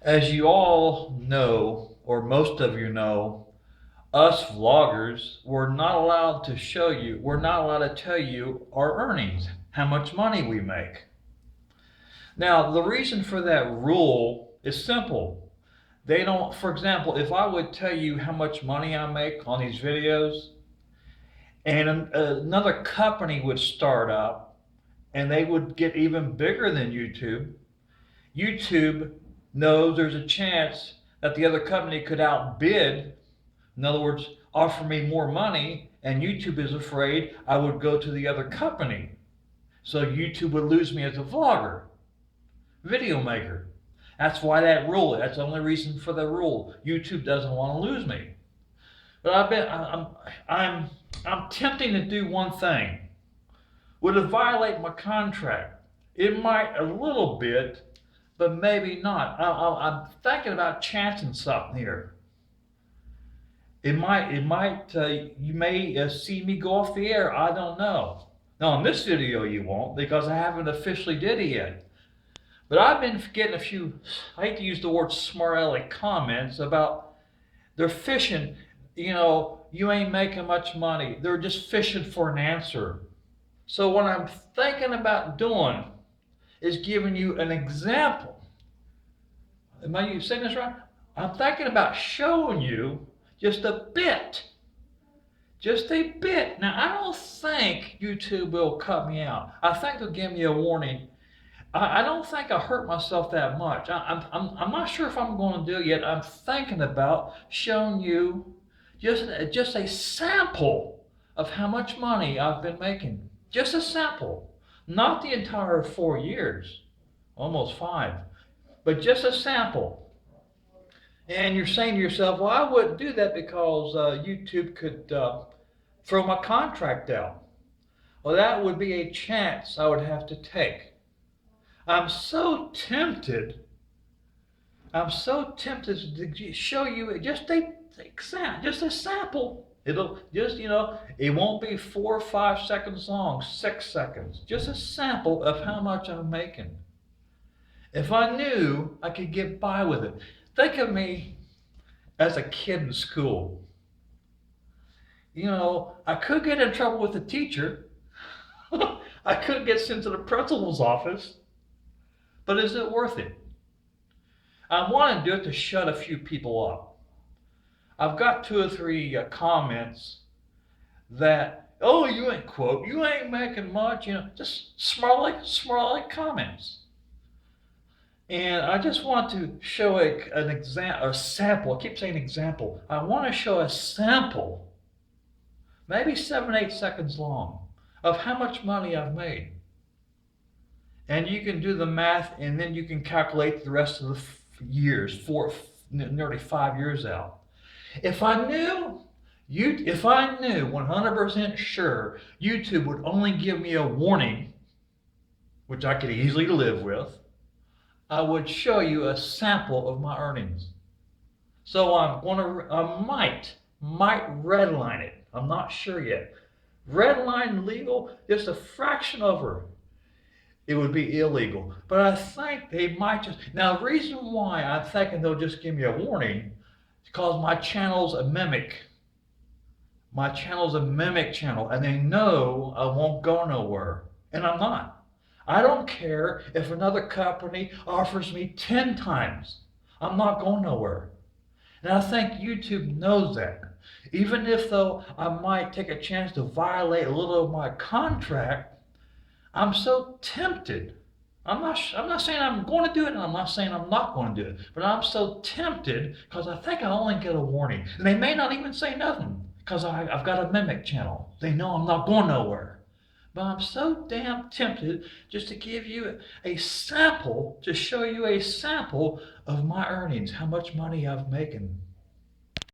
As you all know, or most of you know, us vloggers, we're not allowed to tell you our earnings, how much money we make. Now, the reason for that rule is simple. They don't, for example, if I would tell you how much money I make on these videos, and another company would start up and they would get even bigger than YouTube, YouTube knows there's a chance that the other company could outbid, in other words, offer me more money, and YouTube is afraid I would go to the other company. So YouTube would lose me as a vlogger, video maker. That's why that rule, that's the only reason for the rule. YouTube doesn't want to lose me. But I'm, I'm tempting to do one thing. Would it violate my contract? It might a little bit, but maybe not. I'm thinking about chancing something here. You may see me go off the air. I don't know. Now, in this video, you won't because I haven't officially did it yet. But I've been getting a few, I hate to use the word smart aleck comments about they're fishing. You ain't making much money. They're just fishing for an answer. So, what I'm thinking about doing is giving you an example. Am I saying this right? I'm thinking about showing you just a bit. Just a bit. Now, I don't think YouTube will cut me out. I think they'll give me a warning. I don't think I hurt myself that much. I'm not sure if I'm going to do it yet. I'm thinking about showing you just a sample of how much money I've been making. Just a sample. Not the entire 4 years, almost five, but just a sample. And you're saying to yourself, well, I wouldn't do that because YouTube could throw my contract out. Well, that would be a chance I would have to take. I'm so tempted. I'm so tempted to show you just a sample. It'll just, it won't be 4 or 5 seconds long, 6 seconds. Just a sample of how much I'm making. If I knew I could get by with it. Think of me as a kid in school. I could get in trouble with the teacher. I could get sent to the principal's office. But is it worth it? I want to do it to shut a few people up. I've got 2 or 3 comments that, oh, you ain't making much, just smart comments. And I just want to show a sample. I keep saying example. I want to show a sample, maybe 7, 8 seconds long, of how much money I've made. And you can do the math, and then you can calculate the rest of the years, nearly 5 years out. If I knew 100% sure YouTube would only give me a warning, which I could easily live with, I would show you a sample of my earnings. So I might redline it. I'm not sure yet. Redline legal, just a fraction over. It would be illegal. But I think they might just. Now, the reason why I'm thinking they'll just give me a warning is because my channel's a mimic. My channel's a mimic channel, and they know I won't go nowhere. And I'm not. I don't care if another company offers me 10 times. I'm not going nowhere. And I think YouTube knows that. Even if, though, I might take a chance to violate a little of my contract, I'm so tempted. I'm not saying I'm going to do it, and I'm not saying I'm not going to do it. But I'm so tempted because I think I only get a warning. And they may not even say nothing because I've got a mimic channel. They know I'm not going nowhere. But I'm so damn tempted just to give you a sample, to show you a sample of my earnings, how much money I've making.